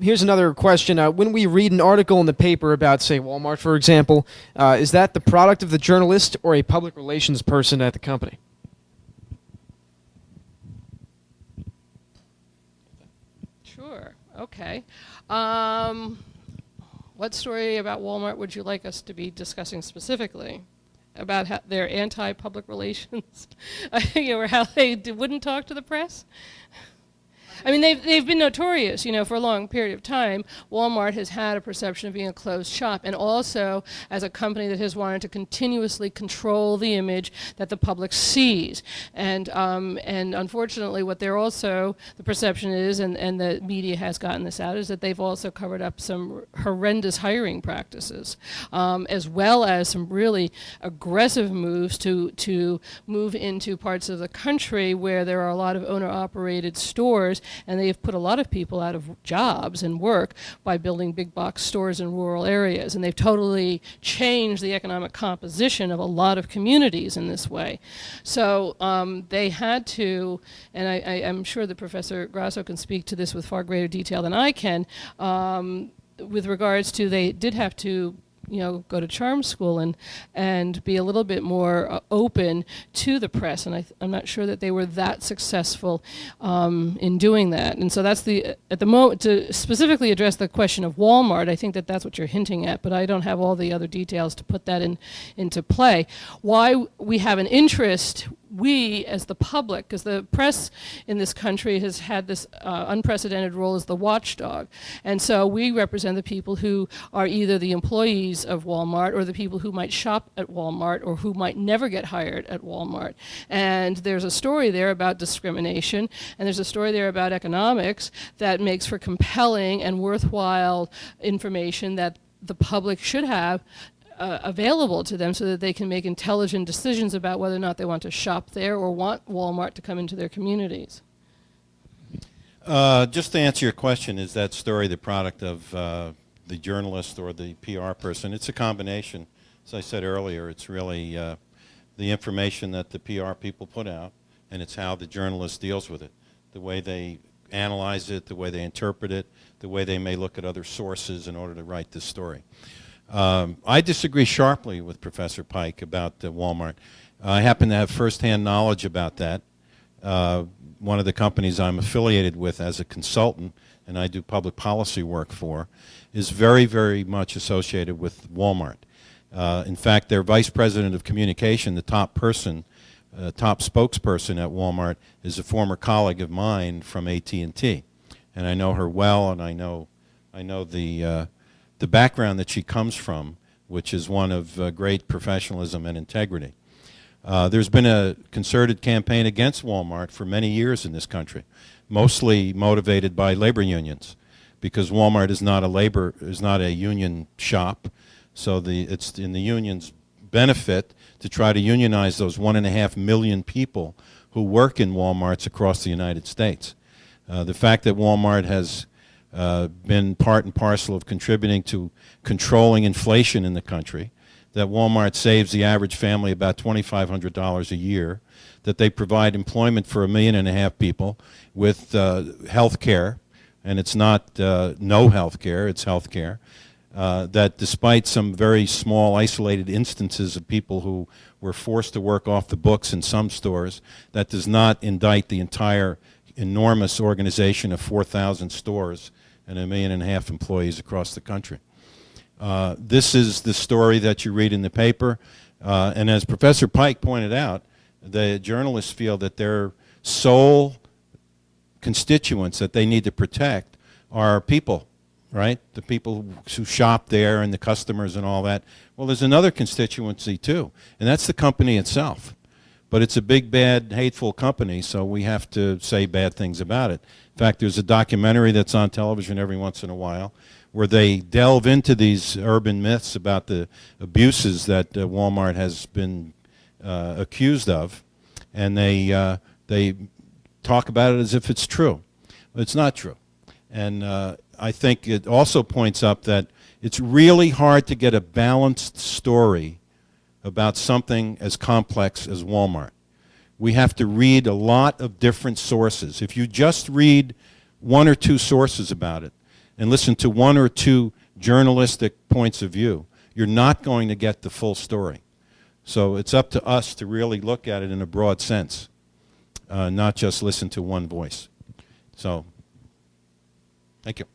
Here's another question. When we read an article in the paper about, say, Walmart, for example, is that the product of the journalist or a public relations person at the company? Sure. Okay. What story about Walmart would you like us to be discussing specifically? About how their anti-public relations, or how they wouldn't talk to the press? I mean, they've been notorious, for a long period of time. Walmart has had a perception of being a closed shop, and also as a company that has wanted to continuously control the image that the public sees. And unfortunately, what they're also, the perception is, and the media has gotten this out, is that they've also covered up some horrendous hiring practices, as well as some really aggressive moves to move into parts of the country where there are a lot of owner-operated stores, and they've put a lot of people out of jobs and work by building big box stores in rural areas. And they've totally changed the economic composition of a lot of communities in this way. So they had to, and I'm sure that Professor Grasso can speak to this with far greater detail than I can, with regards to they did have to go to charm school and be a little bit more open to the press, and I'm not sure that they were that successful in doing that. And so that's at the moment, to specifically address the question of Walmart, I think that that's what you're hinting at, but I don't have all the other details to put that into play. Why we have an interest, we as the public, because the press in this country has had this unprecedented role as the watchdog, and so we represent the people who are either the employees of Walmart or the people who might shop at Walmart or who might never get hired at Walmart. And there's a story there about discrimination, and there's a story there about economics that makes for compelling and worthwhile information that the public should have available to them so that they can make intelligent decisions about whether or not they want to shop there or want Walmart to come into their communities. Just to answer your question, is that story the product of the journalist or the PR person? It's a combination. As I said earlier, it's really the information that the PR people put out, and it's how the journalist deals with it, the way they analyze it, the way they interpret it, the way they may look at other sources in order to write this story. I disagree sharply with Professor Pike about Walmart. I happen to have firsthand knowledge about that. One of the companies I'm affiliated with as a consultant, and I do public policy work for, is very, very much associated with Walmart. In fact, their vice president of communication, the top person, top spokesperson at Walmart, is a former colleague of mine from AT&T. And I know her well, and I know the background that she comes from, which is one of great professionalism and integrity. There's been a concerted campaign against Walmart for many years in this country, mostly motivated by labor unions, because Walmart is not a union shop, so it's in the union's benefit to try to unionize those 1.5 million people who work in Walmarts across the United States. The fact that Walmart has been part and parcel of contributing to controlling inflation in the country, that Walmart saves the average family about $2,500 a year, that they provide employment for 1.5 million people with health care, and it's not no health care, it's health care, that despite some very small isolated instances of people who were forced to work off the books in some stores, that does not indict the entire enormous organization of 4,000 stores and 1.5 million employees across the country. This is the story that you read in the paper, and as Professor Pike pointed out, the journalists feel that their sole constituents that they need to protect are people, right? The people who shop there and the customers and all that. Well, there's another constituency too, and that's the company itself. But it's a big, bad, hateful company, so we have to say bad things about it. In fact, there's a documentary that's on television every once in a while where they delve into these urban myths about the abuses that Walmart has been accused of, and they talk about it as if it's true. But it's not true. And I think it also points up that it's really hard to get a balanced story about something as complex as Walmart. We have to read a lot of different sources. If you just read one or two sources about it and listen to one or two journalistic points of view, you're not going to get the full story. So it's up to us to really look at it in a broad sense, not just listen to one voice. So, thank you.